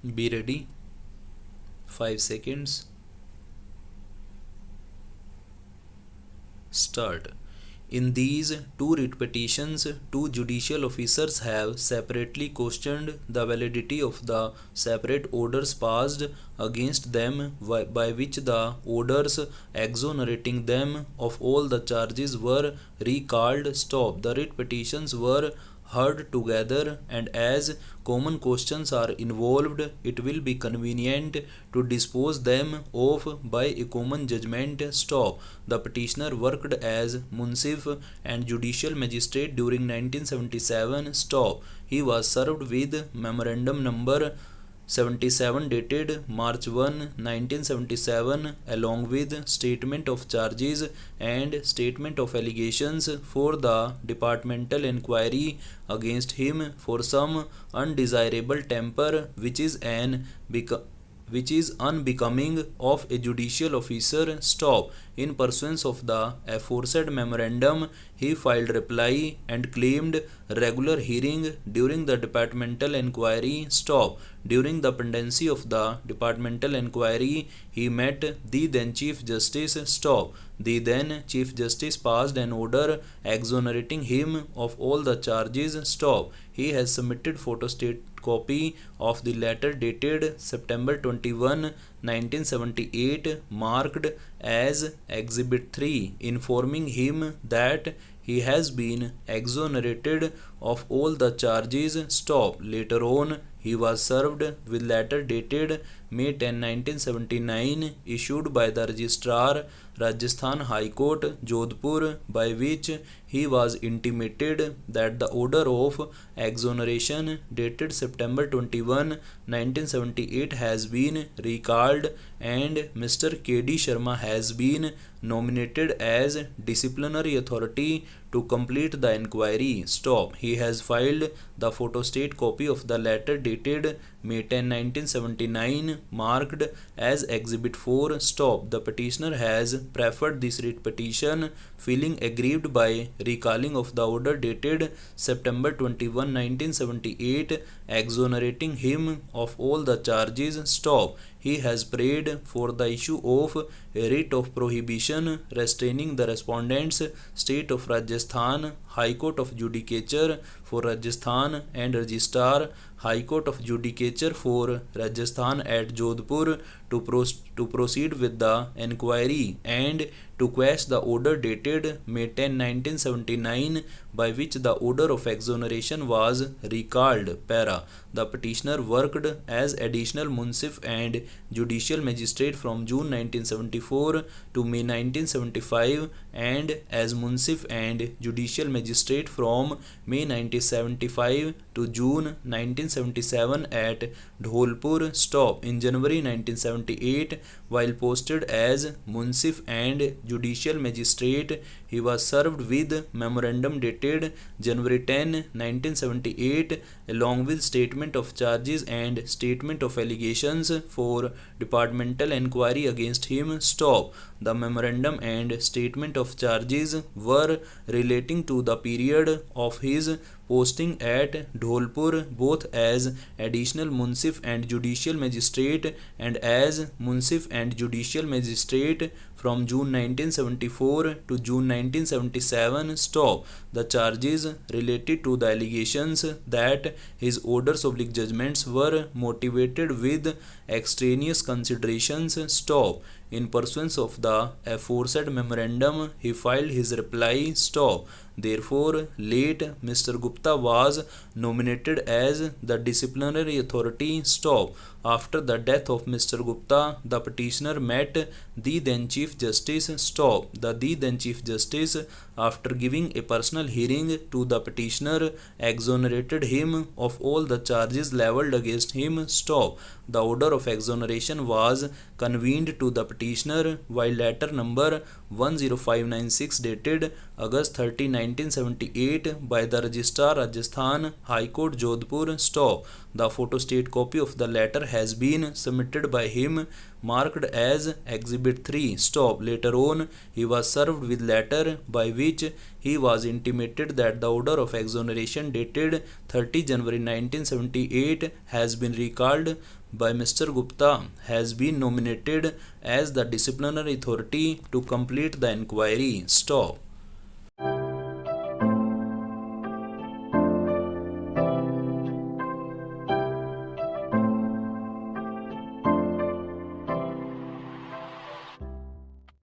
Be ready. 5 seconds. Start. In these two writ petitions, two judicial officers have separately questioned the validity of the separate orders passed against them, by which the orders exonerating them of all the charges were recalled. Stop. The writ petitions were heard together, and as common questions are involved, it will be convenient to dispose them of by a common judgment. Stop. The petitioner worked as munsif and judicial magistrate during 1977. Stop. He was served with memorandum number 77 dated March 1, 1977, along with statement of charges and statement of allegations for the departmental inquiry against him for some undesirable temper which is unbecoming of a judicial officer. Stop. In pursuance of the aforesaid memorandum, he filed reply and claimed regular hearing during the departmental inquiry. Stop. During the pendency of the departmental inquiry, he met the then Chief Justice. Stop. The then Chief Justice passed an order exonerating him of all the charges. Stop. He has submitted photostat copy of the letter dated September 21, 1978, marked as Exhibit 3, informing him that he has been exonerated of all the charges. Stop. Later on, he was served with letter dated May 10, 1979, issued by the Registrar, Rajasthan High Court, Jodhpur, by which he was intimated that the order of exoneration dated September 21, 1978 has been recalled and Mr. K.D. Sharma has been nominated as disciplinary authority to complete the inquiry. Stop. He has filed the photostat copy of the letter dated May 10, 1979, marked as Exhibit 4. Stop. The petitioner has preferred this writ petition, feeling aggrieved by recalling of the order dated September 21, 1978, exonerating him of all the charges. Stop. He has prayed for the issue of a writ of prohibition restraining the respondent's state of Rajasthan, High Court of Judicature for Rajasthan and Registrar, High Court of Judicature for Rajasthan at Jodhpur to proceed with the inquiry and to quash the order dated May 10, 1979, by which the order of exoneration was recalled. Para. The petitioner worked as additional munsif and judicial magistrate from June 1974 to May 1975 and as munsif and judicial magistrate from May 1975 to June 1977 at Dholpur. Stop. In January 1978, while posted as munsif and judicial magistrate, he was served with memorandum dated January 10, 1978, along with statement of charges and statement of allegations for departmental inquiry against him. Stop. The memorandum and statement of charges were relating to the period of his posting at Dholpur, both as additional munsif and judicial magistrate and as munsif and judicial magistrate from June 1974 to June 1977. Stop. The charges related to the allegations that his orders oblique judgments were motivated with extraneous considerations. Stop. In pursuance of the aforesaid memorandum, he filed his reply. Stop. Therefore, late Mr. Gupta was nominated as the disciplinary authority. Stop. After the death of Mr. Gupta, the petitioner met the then Chief Justice. Stop. The then Chief Justice, after giving a personal hearing to the petitioner, exonerated him of all the charges levelled against him. Stop. The order of exoneration was convened to the petitioner, while letter number 10596 dated August 30, 1978 by the Registrar Rajasthan High Court Jodhpur. Stop. The photostat copy of the letter has been submitted by him marked as Exhibit 3. Stop. Later on, he was served with letter by which he was intimated that the order of exoneration dated 30 January 1978 has been recalled by Mr. Gupta has been nominated as the disciplinary authority to complete the inquiry. Stop.